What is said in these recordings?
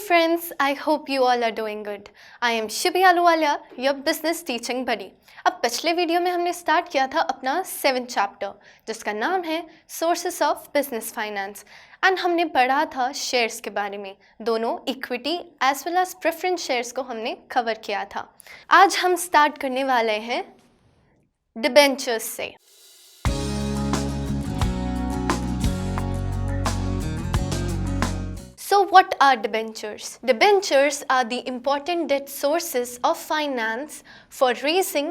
friends, I hope you all are doing good. I am Shibi Aluwalia, your business teaching buddy. अब पिछले video में हमने start किया था अपना 7th चैप्टर जिसका नाम है sources of business finance and हमने पढ़ा था शेयर्स के बारे में। दोनों equity as well as preference shares को हमने कवर किया था। आज हम स्टार्ट करने वाले हैं डिबेंचर्स से। So what are debentures? Debentures are the important debt sources of finance for raising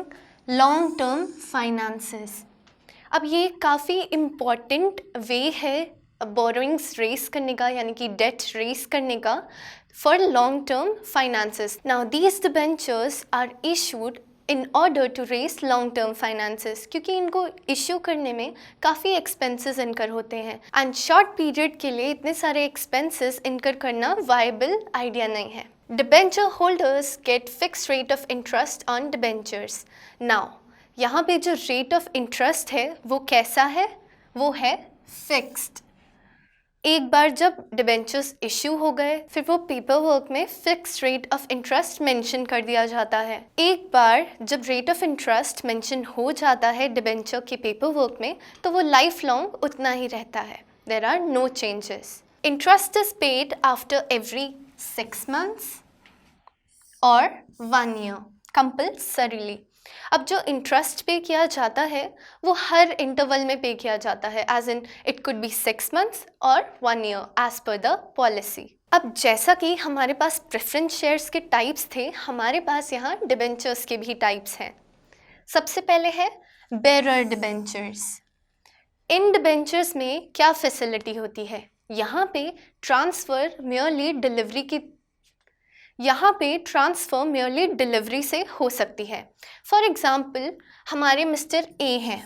long-term finances. अब ये काफ़ी important way है borrowings raise करने का, यानी कि debt raise करने का for long-term finances. Now these debentures are issued in order to raise long term finances, क्योंकि इनको इश्यू करने में काफ़ी एक्सपेंसेस इनकर होते हैं एंड शॉर्ट पीरियड के लिए इतने सारे एक्सपेंसेस इनकर करना वायबल आइडिया नहीं है। Debenture holders get fix rate of interest on debentures. Now यहाँ पे जो रेट ऑफ इंटरेस्ट है वो कैसा है? वो है फिक्स्ड। एक बार जब डिबेंचर्स इश्यू हो गए फिर वो पेपर वर्क में fix rate of interest mention कर दिया जाता है। एक बार जब रेट ऑफ इंटरेस्ट मेंशन हो जाता है डिबेंचर के पेपर वर्क में तो वो लाइफ लॉन्ग उतना ही रहता है। There are no changes. Interest is paid after every 6 months और 1 year कंपल्सरीली। अब जो इंटरेस्ट पे किया जाता है वो हर इंटरवल में पे किया जाता है, as in it could be 6 months और 1 year as per the policy. अब जैसा कि हमारे पास प्रेफरेंस शेयर्स के टाइप्स थे, हमारे पास यहाँ डिबेंचर्स के भी टाइप्स हैं। सबसे पहले है बेरर डिबेंचर्स। इन डिबेंचर्स में क्या फैसिलिटी होती है? यहाँ पे ट्रांसफ़र merely डिलीवरी से हो सकती है। फॉर एग्ज़ाम्पल हमारे मिस्टर ए हैं,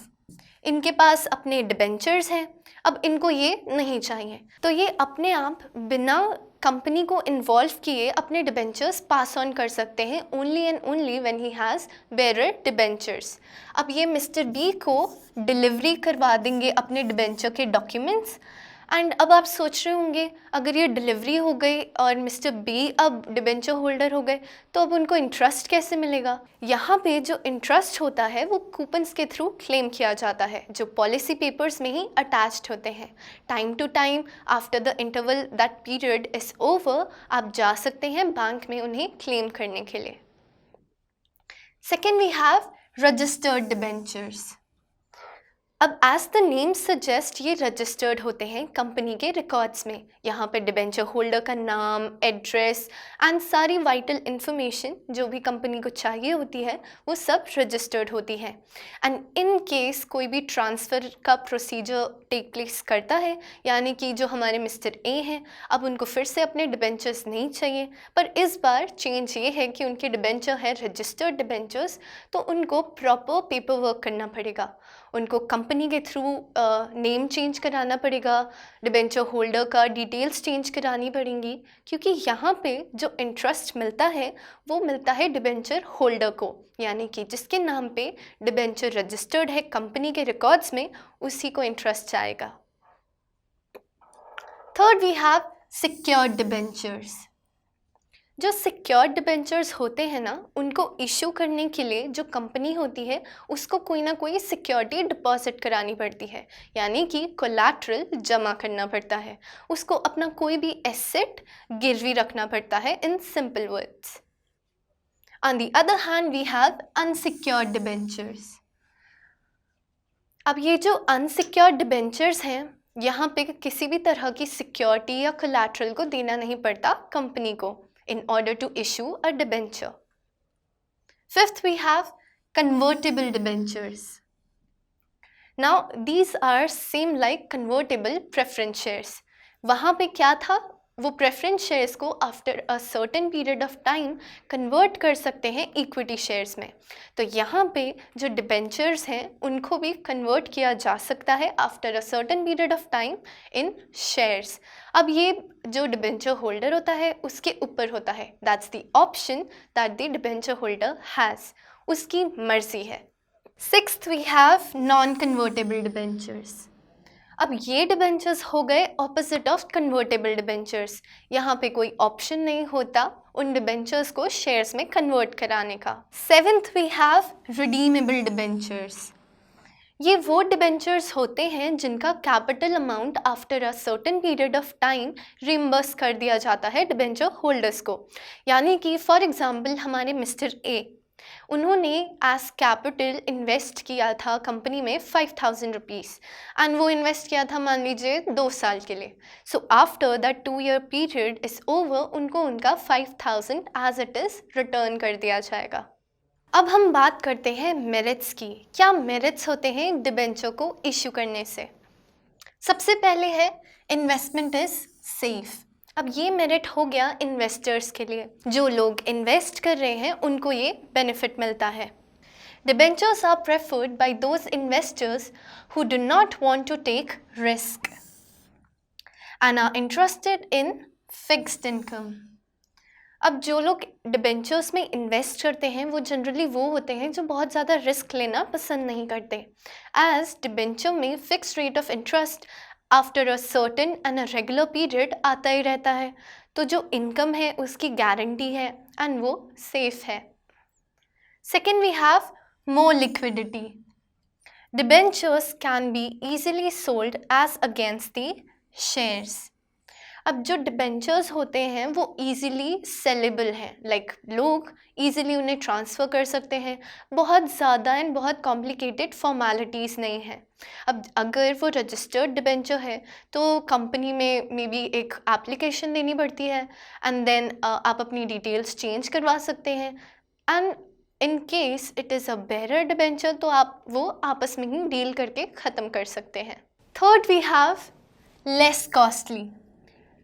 इनके पास अपने डिबेंचर्स हैं, अब इनको ये नहीं चाहिए तो ये अपने आप बिना कंपनी को इन्वॉल्व किए अपने डिबेंचर्स पास ऑन कर सकते हैं only and only when he has bearer debentures. अब ये मिस्टर बी को डिलीवरी करवा देंगे अपने डिबेंचर के डॉक्यूमेंट्स एंड अब आप सोच रहे होंगे अगर ये डिलीवरी हो गई और मिस्टर बी अब डिबेंचर होल्डर हो गए तो अब उनको इंटरेस्ट कैसे मिलेगा? यहाँ पे जो इंटरेस्ट होता है वो कूपन्स के थ्रू क्लेम किया जाता है जो पॉलिसी पेपर्स में ही अटैच्ड होते हैं। Time to time after the interval that period is over आप जा सकते हैं बैंक में उन्हें क्लेम करने के लिए। Second we have registered debentures. अब एज द नेम सजेस्ट ये रजिस्टर्ड होते हैं कंपनी के रिकॉर्ड्स में। यहाँ पे डिबेंचर होल्डर का नाम, एड्रेस एंड सारी वाइटल इन्फॉर्मेशन जो भी कंपनी को चाहिए होती है वो सब रजिस्टर्ड होती है। एंड इन केस कोई भी ट्रांसफ़र का प्रोसीजर टेक प्लेस करता है, यानी कि जो हमारे मिस्टर ए हैं अब उनको फिर से अपने डिबेंचर्स नहीं चाहिए, पर इस बार चेंज ये है कि उनके डिबेंचर है रजिस्टर्ड डिबेंचर्स, तो उनको प्रॉपर पेपर वर्क करना पड़ेगा। उनको कंपनी के थ्रू नेम चेंज कराना पड़ेगा, डिबेंचर होल्डर का डिटेल्स चेंज करानी पड़ेंगी, क्योंकि यहाँ पे जो इंटरेस्ट मिलता है वो मिलता है डिबेंचर होल्डर को, यानी कि जिसके नाम पे डिबेंचर रजिस्टर्ड है कंपनी के रिकॉर्ड्स में उसी को इंटरेस्ट आएगा। Third we have secured debentures. जो सिक्योर्ड डिबेंचर्स होते हैं ना उनको इशू करने के लिए जो कंपनी होती है उसको कोई ना कोई सिक्योरिटी डिपॉजिट करानी पड़ती है, यानी कि कोलैटरल जमा करना पड़ता है, उसको अपना कोई भी एसेट गिरवी रखना पड़ता है in simple words. On the other hand we have unsecured debentures. अब ये जो अनसिक्योर्ड डिबेंचर्स हैं यहाँ पे किसी भी तरह की सिक्योरिटी या कोलैटरल को देना नहीं पड़ता कंपनी को in order to issue a debenture. Fifth, we have convertible debentures. Now, these are same like convertible preference shares. वहाँ पे क्या था? वो प्रेफरेंस शेयर्स को after a certain period of time convert कर सकते हैं इक्विटी शेयर्स में। तो यहाँ पे जो डिबेंचर्स हैं उनको भी कन्वर्ट किया जा सकता है after a certain period of time in shares. अब ये जो डिबेंचर होल्डर होता है उसके ऊपर होता है, that's the option that the debenture holder has, उसकी मर्जी है। Sixth we have non convertible debentures. अब ये डिबेंचर्स हो गए ऑपोजिट ऑफ कन्वर्टेबल डिबेंचर्स। यहाँ पे कोई ऑप्शन नहीं होता उन डिबेंचर्स को शेयर्स में कन्वर्ट कराने का। Seventh we have redeemable debentures. ये वो डिबेंचर्स होते हैं जिनका capital amount after a certain period of time reimburse कर दिया जाता है डिबेंचर होल्डर्स को। यानी कि फॉर एग्जांपल हमारे मिस्टर ए, उन्होंने एज कैपिटल इन्वेस्ट किया था कंपनी में 5000 रुपीज़ एंड वो इन्वेस्ट किया था मान लीजिए 2 साल के लिए। So after that 2 year period is over उनको उनका 5000 एज इट इज़ रिटर्न कर दिया जाएगा। अब हम बात करते हैं मेरिट्स की। क्या मेरिट्स होते हैं एक डिबेंचर को इशू करने से? सबसे पहले है इन्वेस्टमेंट इज़ सेफ। अब ये मेरिट हो गया इन्वेस्टर्स के लिए, जो लोग इन्वेस्ट कर रहे हैं उनको ये बेनिफिट मिलता है। Debentures are preferred by those investors who do not want to take risk and are interested in fixed income. अब जो लोग डिबेंचर्स में इन्वेस्ट करते हैं वो जनरली वो होते हैं जो बहुत ज़्यादा रिस्क लेना पसंद नहीं करते, एज डिबेंचर में fix rate of interest after a certain and a regular period आता ही रहता है, तो जो इनकम है उसकी गारंटी है एंड वो सेफ है। Second we have more liquidity. Debentures can be easily sold as against the shares. अब जो डिबेंचर्स होते हैं वो ईज़िली सेलेबल हैं, लाइक लोग ईज़िली उन्हें ट्रांसफ़र कर सकते हैं, बहुत ज़्यादा एंड बहुत कॉम्प्लिकेटेड फॉर्मेलिटीज़ नहीं हैं। अब अगर वो रजिस्टर्ड डिबेंचर है तो कंपनी में मे बी एक एप्लीकेशन देनी पड़ती है एंड देन आप अपनी डिटेल्स चेंज करवा सकते हैं, and in case it is a bearer debenture तो आप वो आपस में ही डील करके ख़त्म कर सकते हैं। Third we have less costly.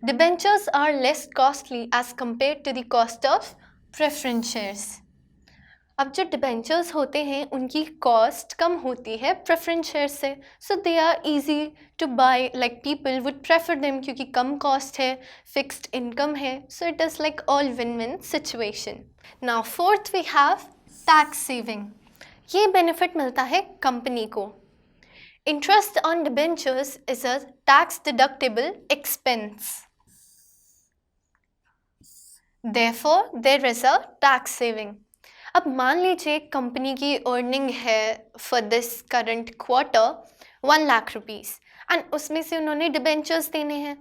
Debentures are less costly as compared to the cost of preference shares. अब जो डिबेंचर्स होते हैं उनकी कॉस्ट कम होती है प्रेफरेंस शेयर से, so they are easy to buy, like people would prefer them क्योंकि कम कॉस्ट है, फिक्स्ड इनकम है, so it is like all win win situation. Now fourth we have tax saving. ये benefit मिलता है company को। Interest on debentures is a tax deductible expense, therefore there is a tax saving. अब मान लीजिए company की earning है for this current quarter 1 lakh rupees and उसमें से उन्होंने डिबेंचर्स देने हैं।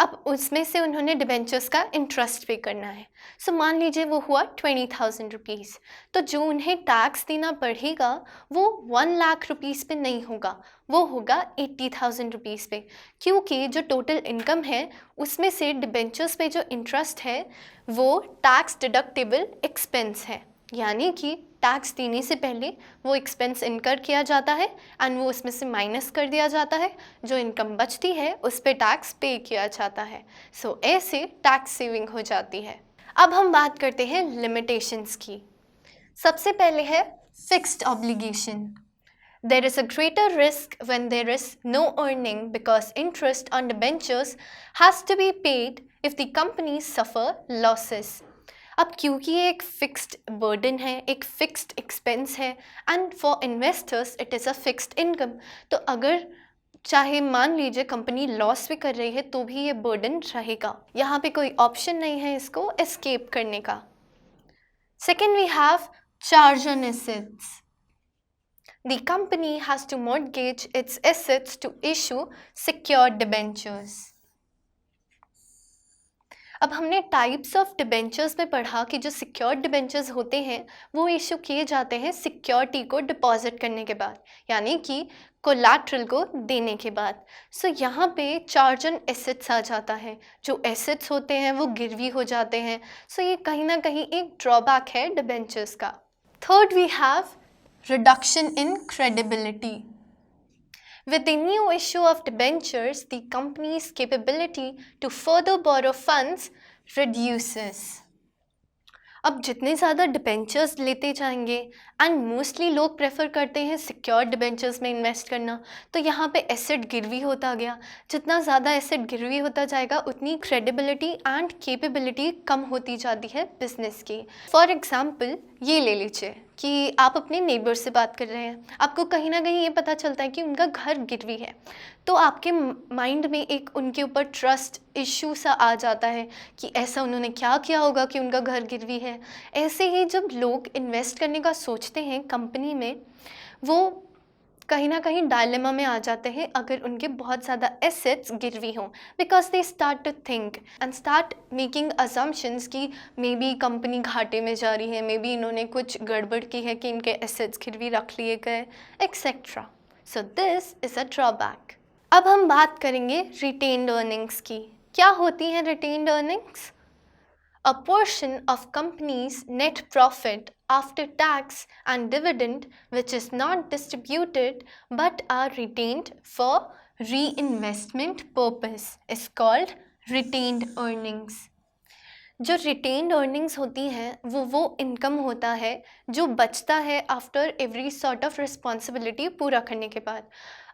अब उसमें से उन्होंने डिबेंचर्स का इंटरेस्ट पे करना है, सो मान लीजिए वो हुआ 20,000 रुपीज़, तो जो उन्हें टैक्स देना पड़ेगा वो 1 लाख रुपीज़ पे नहीं होगा, वो होगा 80,000 रुपीज़ पे, क्योंकि जो टोटल इनकम है उसमें से डिबेंचर्स पे जो इंटरेस्ट है वो टैक्स डिडक्टेबल एक्सपेंस है, यानी कि टैक्स देने से पहले वो एक्सपेंस इनकर किया जाता है एंड वो उसमें से माइनस कर दिया जाता है, जो इनकम बचती है उस पर टैक्स पे किया जाता है। सो ऐसे टैक्स सेविंग हो जाती है। अब हम बात करते हैं लिमिटेशंस की। सबसे पहले है fixed obligation. There is a greater risk when there is no earning because interest on debentures has to be paid if the companies suffer losses. अब क्योंकि ये एक फिक्स्ड बर्डन है, एक फिक्स्ड एक्सपेंस है and for investors it is a fixed income, तो अगर चाहे मान लीजिए कंपनी लॉस भी कर रही है तो भी ये बर्डन रहेगा, यहाँ पे कोई ऑप्शन नहीं है इसको एस्केप करने का। Second we have charge on assets. The company has to mortgage its assets to issue secured debentures. अब हमने टाइप्स ऑफ डिबेंचर्स में पढ़ा कि जो सिक्योर्ड डिबेंचर्स होते हैं वो इशू किए जाते हैं सिक्योरिटी को डिपॉजिट करने के बाद, यानी कि कोलैटरल को देने के बाद। सो यहाँ पे चार्ज ऑन एसेट्स आ जाता है, जो एसेट्स होते हैं वो गिरवी हो जाते हैं, सो ये कहीं ना कहीं एक ड्रॉबैक है डिबेंचर्स का। Third we have reduction in credibility. With the new issue of debentures, the company's capability to further borrow funds reduces. अब जितने ज़्यादा डिबेंचर्स लेते जाएंगे एंड मोस्टली लोग प्रेफर करते हैं सिक्योर्ड डिबेंचर्स में इन्वेस्ट करना, तो यहाँ पे एसेट गिरवी होता गया। जितना ज़्यादा एसेट गिरवी होता जाएगा उतनी क्रेडिबिलिटी एंड कैपेबिलिटी कम होती जाती है बिजनेस की। फॉर एग्जांपल ये ले लीजिए कि आप अपने नेबर से बात कर रहे हैं, आपको कहीं ना कहीं ये पता चलता है कि उनका घर गिरवी है, तो आपके माइंड में एक उनके ऊपर ट्रस्ट इश्यू सा आ जाता है कि ऐसा उन्होंने क्या किया होगा कि उनका घर गिरवी है। ऐसे ही जब लोग इन्वेस्ट करने का सोचते हैं कंपनी में, वो कहीं ना कहीं डायलेमा में आ जाते हैं अगर उनके बहुत ज़्यादा एसेट्स गिरवी हों, because they start to think and start making assumptions कि मे बी कंपनी घाटे में जा रही है, मे बी इन्होंने कुछ गड़बड़ की है कि इनके एसेट्स गिरवी रख लिए गए, etcetera. So this is a drawback. अब हम बात करेंगे रिटेन्ड अर्निंग्स की। क्या होती हैं retained earnings? A portion of company's net profit after tax and dividend which is not distributed but are retained for reinvestment purpose is called retained earnings. जो retained earnings होती हैं वो इनकम होता है जो बचता है after every sort of responsibility पूरा करने के बाद।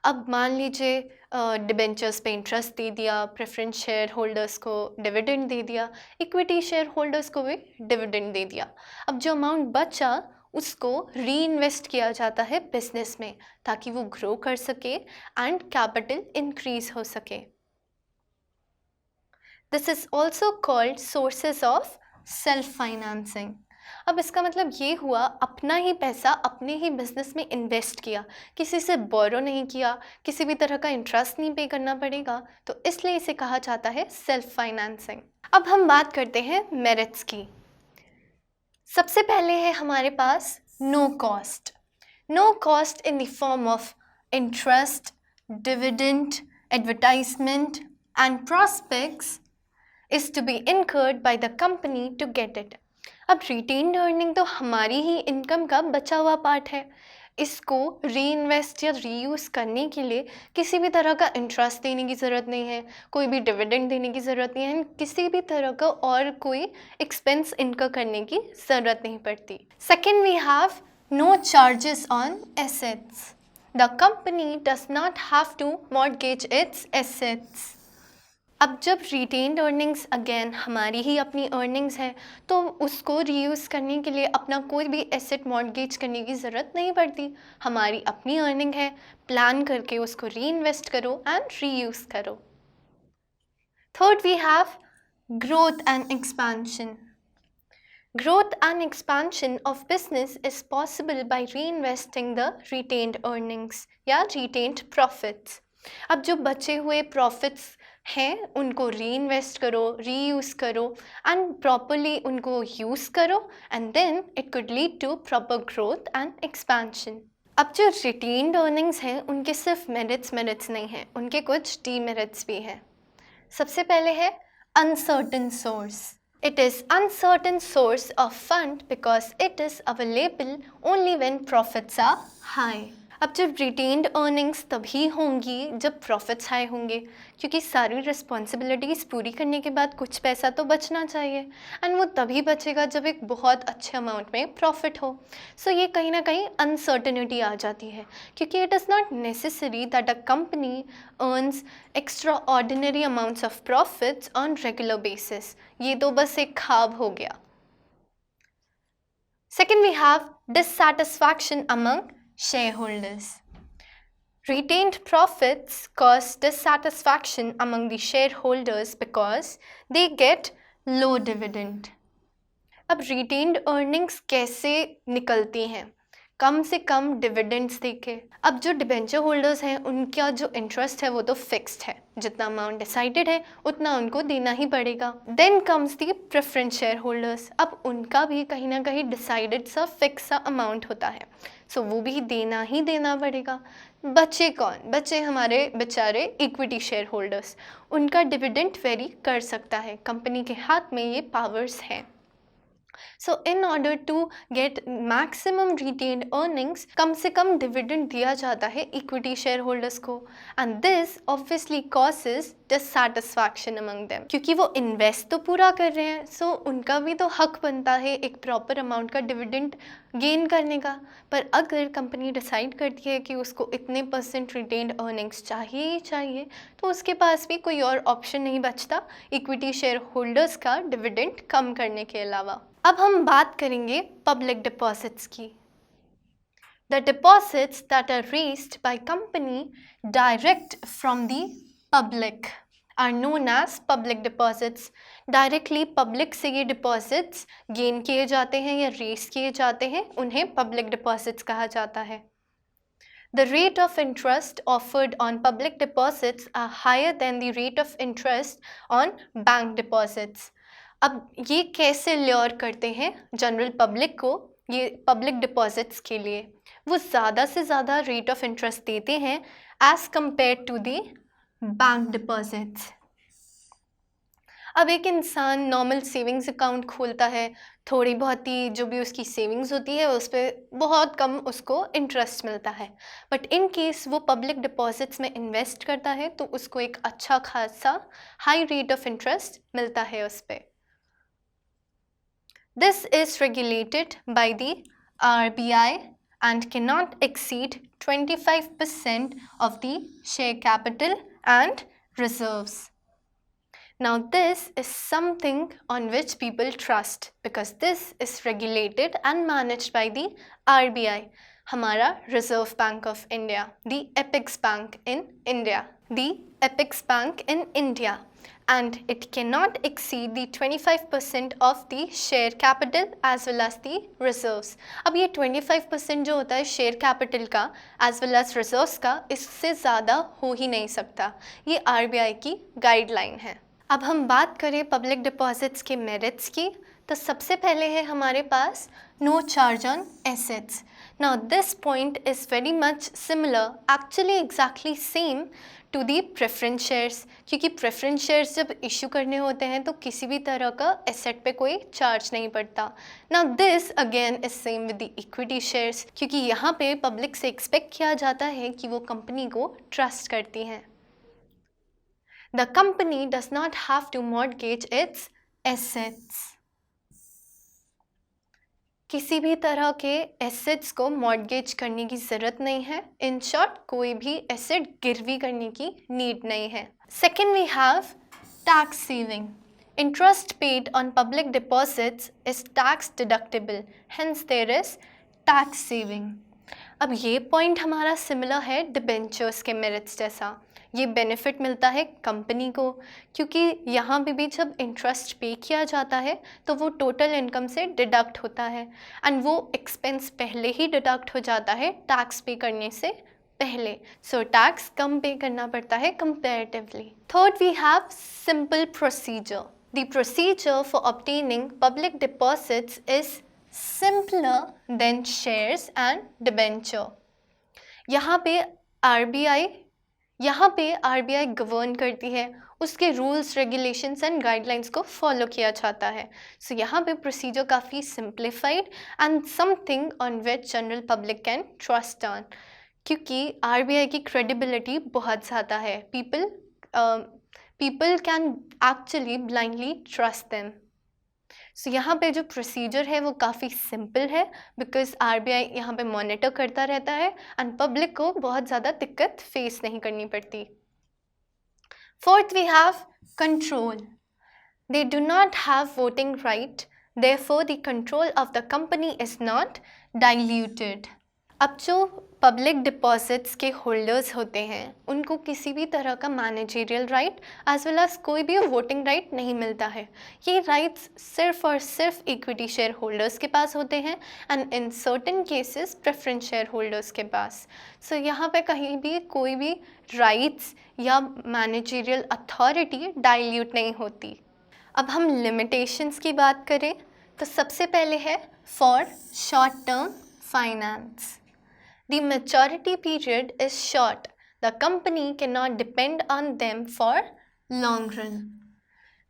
अब मान लीजिए डिबेंचर्स पे इंटरेस्ट दे दिया, प्रेफरेंस शेयर होल्डर्स को डिविडेंड दे दिया, इक्विटी शेयर होल्डर्स को भी डिविडेंड दे दिया। अब जो अमाउंट बचा उसको री इन्वेस्ट किया जाता है बिजनेस में ताकि वो ग्रो कर सके एंड कैपिटल इंक्रीज हो सके। This is also called sources of self financing. अब इसका मतलब ये हुआ अपना ही पैसा अपने ही बिजनेस में इन्वेस्ट किया, किसी से बोरो नहीं किया, किसी भी तरह का इंटरेस्ट नहीं पे करना पड़ेगा, तो इसलिए इसे कहा जाता है सेल्फ फाइनेंसिंग। अब हम बात करते हैं मेरिट्स की। सबसे पहले है हमारे पास no cost. No cost in the form of interest, dividend, advertisement and prospectus is to be incurred by the company to get it। अब रिटेन्ड अर्निंग तो हमारी ही इनकम का बचा हुआ पार्ट है, इसको री इन्वेस्ट या रीयूज़ करने के लिए किसी भी तरह का इंटरेस्ट देने की ज़रूरत नहीं है, कोई भी डिविडेंड देने की ज़रूरत नहीं है, किसी भी तरह का और कोई एक्सपेंस इनका करने की ज़रूरत नहीं पड़ती। Second, we have no charges on assets. The company does not have to mortgage its assets. अब जब रिटेन्ड अर्निंग्स अगेन हमारी ही अपनी अर्निंग्स है तो उसको रीयूज़ करने के लिए अपना कोई भी एसेट मॉर्गेज करने की ज़रूरत नहीं पड़ती। हमारी अपनी अर्निंग है, प्लान करके उसको री इन्वेस्ट करो एंड रीयूज़ करो। Third, we have growth and expansion. Growth and expansion of business is possible by reinvesting the retained earnings या retained profits। अब जो बचे हुए प्रॉफिट्स हैं उनको री इन्वेस्ट करो, री यूज़ करो एंड प्रॉपरली उनको यूज़ करो and then it could lead to proper growth and expansion. अब जो रिटेन्ड अर्निंग्स हैं उनके सिर्फ मेरिट्स नहीं हैं, उनके कुछ डीमेरिट्स भी हैं। सबसे पहले है uncertain source. It is uncertain source of fund because it is available only when profits are high। अब जब रिटेन्ड अर्निंग्स तभी होंगी जब प्रॉफिट्स हाई होंगे, क्योंकि सारी रिस्पॉन्सिबिलिटीज़ पूरी करने के बाद कुछ पैसा तो बचना चाहिए एंड वो तभी बचेगा जब एक बहुत अच्छे अमाउंट में प्रॉफिट हो। सो ये कहीं ना कहीं अनसर्टेनिटी आ जाती है, क्योंकि it is not necessary that a company earns extra ordinary amounts of profits on regular basis. ये तो बस एक ख्वाब हो गया। Second, we have dissatisfaction among shareholders। Retained profits cause dissatisfaction among the shareholders because they get low dividend। अब retained earnings कैसे निकलती हैं? कम से कम डिविडेंड्स देके। अब जो डिबेंचर होल्डर्स हैं उनका जो इंटरेस्ट है वो तो फिक्स्ड है, जितना अमाउंट डिसाइडेड है उतना उनको देना ही पड़ेगा। Then comes the preference share holders. अब उनका भी कहीं ना कहीं डिसाइडेड सा फिक्स सा अमाउंट होता है, सो वो भी देना ही देना पड़ेगा। बचे कौन? बचे हमारे बेचारे इक्विटी शेयर होल्डर्स। उनका डिविडेंड वेरी कर सकता है, कंपनी के हाथ में ये पावर्स हैं। So in order to get maximum retained earnings, कम से कम डिविडेंड दिया जाता है इक्विटी शेयर होल्डर्स को and this obviously causes dissatisfaction among them, क्योंकि वो इन्वेस्ट तो पूरा कर रहे हैं, सो उनका भी तो हक बनता है एक प्रॉपर अमाउंट का डिविडेंड गेन करने का। पर अगर कंपनी डिसाइड करती है कि उसको इतने % रिटेन्ड अर्निंग्स चाहिए ही चाहिए, तो उसके पास भी कोई और ऑप्शन नहीं बचता इक्विटी शेयर होल्डर्स का डिविडेंड कम करने के अलावा। अब हम बात करेंगे पब्लिक डिपॉजिट्स की। The deposits that are raised by company direct from the public are known as public deposits. Directly public से ये deposits gain किए जाते हैं या raise किए जाते हैं, उन्हें public deposits कहा जाता है। The rate of interest offered on public deposits are higher than the rate of interest on bank deposits. अब ये कैसे lure करते हैं जनरल पब्लिक को ये पब्लिक डिपॉजिट्स के लिए? वो ज़्यादा से ज़्यादा रेट ऑफ इंटरेस्ट देते हैं as compare to the bank deposits. अब एक इंसान नॉर्मल सेविंग्स अकाउंट खोलता है, थोड़ी बहुत ही जो भी उसकी सेविंग्स होती है उस पर बहुत कम उसको इंटरेस्ट मिलता है, बट इन केस वो पब्लिक डिपॉजिट्स में इन्वेस्ट करता है तो उसको एक अच्छा खासा हाई रेट ऑफ इंटरेस्ट मिलता है उस पर। This is regulated by the RBI and cannot exceed 25% of the share capital and reserves. Now this is something on which people trust because this is regulated and managed by the RBI, हमारा Reserve Bank of India, the Apex Bank in India. And it cannot exceed the 25% of the share capital as well as the reserves. अब ये 25% जो होता है share capital का as well as reserves का, इससे ज़्यादा हो ही नहीं सकता। ये RBI की गाइडलाइन है। अब हम बात करें पब्लिक डिपॉजिट्स के मेरिट्स की, तो सबसे पहले है हमारे पास no charge on assets. Now this point is very much similar, actually exactly same to the preference shares, क्योंकि preference shares जब इशू करने होते हैं तो किसी भी तरह का एसेट पे कोई चार्ज नहीं पड़ता। Now this again is same with the equity shares, क्योंकि यहाँ पे पब्लिक से एक्सपेक्ट किया जाता है कि वो कंपनी को ट्रस्ट करती हैं। The company does not have to mortgage its assets. किसी भी तरह के एसेट्स को मॉर्गेज करने की ज़रूरत नहीं है। इन शॉर्ट कोई भी एसेट गिरवी करने की नीड नहीं है। Second we have tax saving. Interest paid on public deposits is tax deductible, hence there is tax saving. अब ये पॉइंट हमारा सिमिलर है डिबेंचर्स के मेरिट्स जैसा। ये बेनिफिट मिलता है कंपनी को क्योंकि यहाँ पे भी जब इंटरेस्ट पे किया जाता है तो वो टोटल इनकम से डिडक्ट होता है एंड वो एक्सपेंस पहले ही डिडक्ट हो जाता है टैक्स पे करने से पहले, सो टैक्स कम पे करना पड़ता है comparatively. Third we have simple procedure. The procedure for obtaining public deposits is simpler than shares and debenture. यहाँ पे आरबीआई गवर्न करती है, उसके रूल्स रेगुलेशंस एंड गाइडलाइंस को फॉलो किया जाता है। सो यहाँ पे प्रोसीजर काफ़ी simplified and something on which general public can trust on, क्योंकि आरबीआई की क्रेडिबिलिटी बहुत ज़्यादा है। People can actually blindly trust them. So यहाँ पे जो प्रोसीजर है वो काफ़ी सिंपल है बिकॉज आरबीआई यहाँ पे मॉनिटर करता रहता है एंड पब्लिक को बहुत ज़्यादा दिक्कत फेस नहीं करनी पड़ती। Fourth we have control. They do not have voting right, therefore the control of the company is not diluted. अब जो पब्लिक डिपॉजिट्स के होल्डर्स होते हैं उनको किसी भी तरह का managerial right as well as कोई भी वोटिंग राइट नहीं मिलता है। ये राइट्स सिर्फ और सिर्फ इक्विटी शेयर होल्डर्स के पास होते हैं and in certain cases preference share holders के पास। सो यहाँ पे कहीं भी कोई भी राइट्स या मैनेजरियल अथॉरिटी डाइल्यूट नहीं होती। अब हम लिमिटेशंस की बात करें तो सबसे पहले है for short term finance. The maturity period is short. The company cannot depend on them for long run.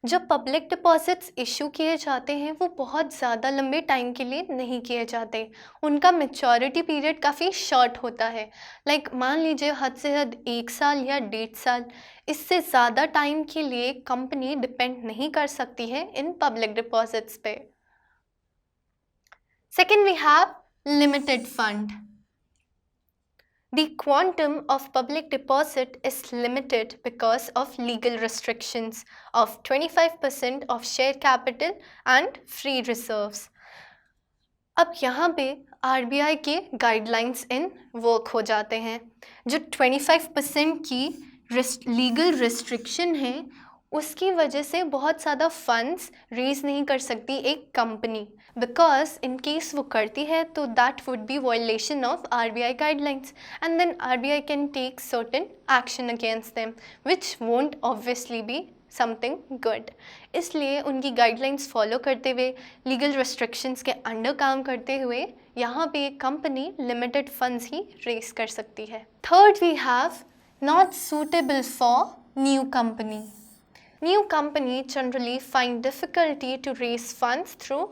जो पब्लिक डिपॉजिट्स इशू किए जाते हैं वो बहुत ज़्यादा लंबे टाइम के लिए नहीं किए जाते, उनका मैच्योरिटी पीरियड काफ़ी शॉर्ट होता है। लाइक मान लीजिए हद से हद 1 साल या 1.5 साल, इससे ज़्यादा टाइम के लिए कंपनी डिपेंड नहीं कर सकती है इन पब्लिक डिपॉजिट्स पे। Second we have limited fund. The quantum of public deposit is limited because of legal restrictions of 25% of share capital and free reserves. अब यहाँ पे RBI के गाइडलाइंस इन वर्क हो जाते हैं. जो 25% की लीगल रिस्ट्रिक्शन है उसकी वजह से बहुत ज़्यादा फंड्स रेज नहीं कर सकती एक कंपनी, बिकॉज इन केस वो करती है तो that would be violation of RBI guidelines and then RBI can take certain action against them which won't obviously be something good. इसलिए उनकी गाइडलाइंस फॉलो करते हुए, लीगल रेस्ट्रिक्शंस के अंडर काम करते हुए यहाँ पे एक कंपनी लिमिटेड फंड्स ही रेज कर सकती है. Third we have not suitable for new company. New company generally find difficulty to raise funds through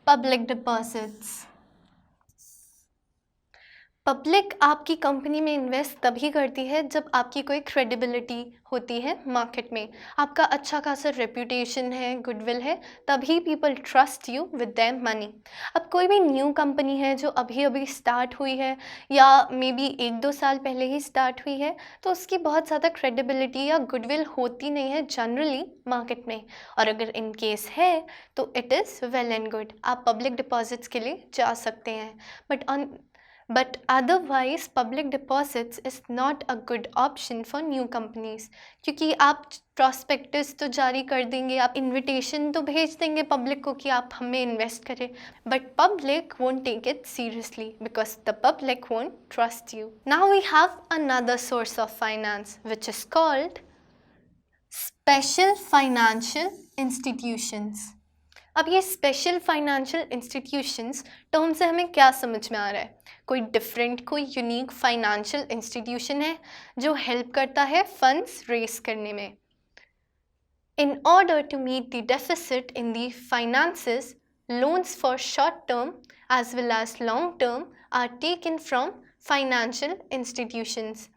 public deposits. Public आपकी कंपनी में इन्वेस्ट तभी करती है जब आपकी कोई क्रेडिबिलिटी होती है मार्केट में, आपका अच्छा खासा रेप्यूटेशन है, गुडविल है, तभी people trust you with their money. अब कोई भी न्यू कंपनी है जो अभी अभी स्टार्ट हुई है या मे बी 1-2 साल पहले ही स्टार्ट हुई है, तो उसकी बहुत ज़्यादा क्रेडिबिलिटी या गुडविल होती नहीं है जनरली मार्केट में. और अगर इन केस है तो it is well and good, आप पब्लिक डिपॉजिट्स के लिए जा सकते हैं. But otherwise public deposits is not a good option for new companies, क्योंकि आप प्रॉस्पेक्टस तो जारी कर देंगे, आप इनविटेशन तो भेज देंगे पब्लिक को कि आप हमें इन्वेस्ट करें, but public won't take it seriously because the public won't trust you. Now we have another source of finance which is called special financial institutions. अब ये स्पेशल फाइनेंशियल इंस्टीट्यूशंस टर्म से हमें क्या समझ में आ रहा है? कोई डिफरेंट, कोई यूनिक फाइनेंशियल इंस्टीट्यूशन है जो हेल्प करता है फंड्स रेस करने में. In order to meet the deficit in the finances, loans for short term as well as long term are taken from financial institutions.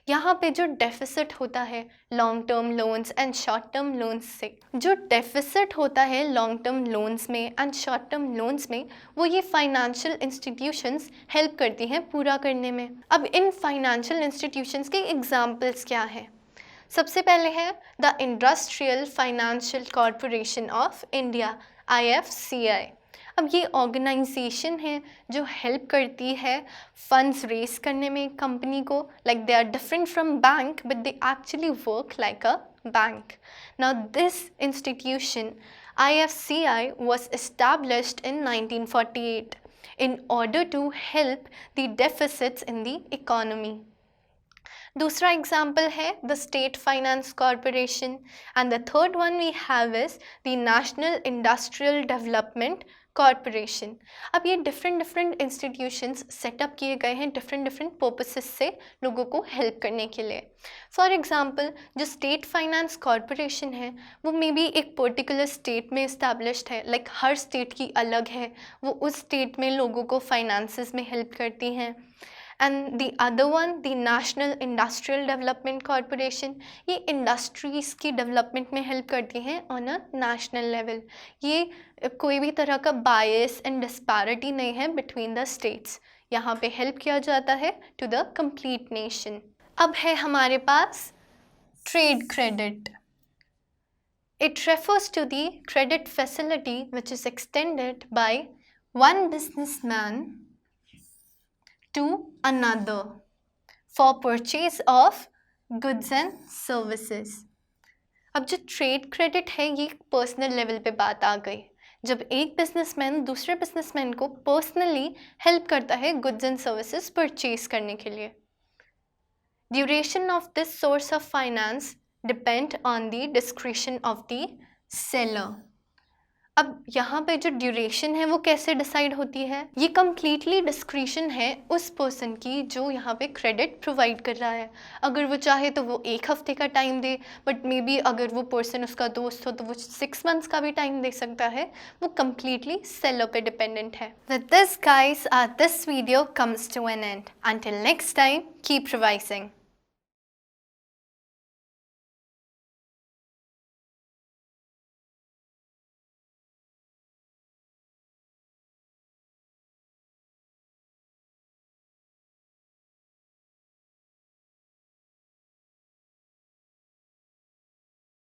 यहाँ पे जो डेफिसिट होता है long term loans and short term loans से, जो deficit होता है long term loans में एंड शॉर्ट टर्म लोन्स में, वो ये फाइनेंशियल इंस्टीट्यूशंस हेल्प करती हैं पूरा करने में. अब इन फाइनेंशियल इंस्टीट्यूशंस के एग्जांपल्स क्या हैं? सबसे पहले है the industrial financial corporation of India, IFCI. अब ये ऑर्गेनाइजेशन है जो हेल्प करती है फंड्स रेस करने में कंपनी को. Like they are different from bank but they actually work like a bank. Now this institution IFCI was established in 1948 in order to help the deficits in the economy. दूसरा example है the state finance corporation and the third one we have is the national industrial development corporation. अब ये different institutions setup किए गए हैं different purposes से लोगों को हेल्प करने के लिए. फॉर एग्जांपल जो स्टेट फाइनेंस कॉरपोरेशन है वो मे बी एक पर्टिकुलर स्टेट में इस्टेब्लिश्ड है, लाइक हर स्टेट की अलग है, वो उस स्टेट में लोगों को फाइनेंसेस में हेल्प करती हैं. And the other one the national industrial development corporation, ये इंडस्ट्रीज़ की डेवलपमेंट में हेल्प करती हैं ऑन अ नेशनल लेवल. ये कोई भी तरह का बायस एंड डिस्पैरिटी नहीं है बिटवीन द स्टेट्स, यहाँ पे हेल्प किया जाता है टू द कंप्लीट नेशन. अब है हमारे पास trade credit. It refers to the credit facility which is extended by one businessman to another for purchase of goods and services. अब जो ट्रेड क्रेडिट है ये पर्सनल लेवल पे बात आ गई, जब एक बिजनेसमैन दूसरे बिजनेसमैन को पर्सनली हेल्प करता है गुड्स एंड सर्विसेज परचेज करने के लिए. Duration of this source of finance depend on the discretion of the seller. अब यहाँ पे जो ड्यूरेशन है वो कैसे डिसाइड होती है? ये कम्प्लीटली डिस्क्रिशन है उस पर्सन की जो यहाँ पे क्रेडिट प्रोवाइड कर रहा है. अगर वो चाहे तो वो 1 हफ्ते का time they, but may be अगर वो पर्सन उसका दोस्त हो तो वो 6 मंथ्स का भी टाइम दे सकता है. वो कम्प्लीटली सेलर पे डिपेंडेंट है. With this guys this video comes to an end. Until next time keep revising.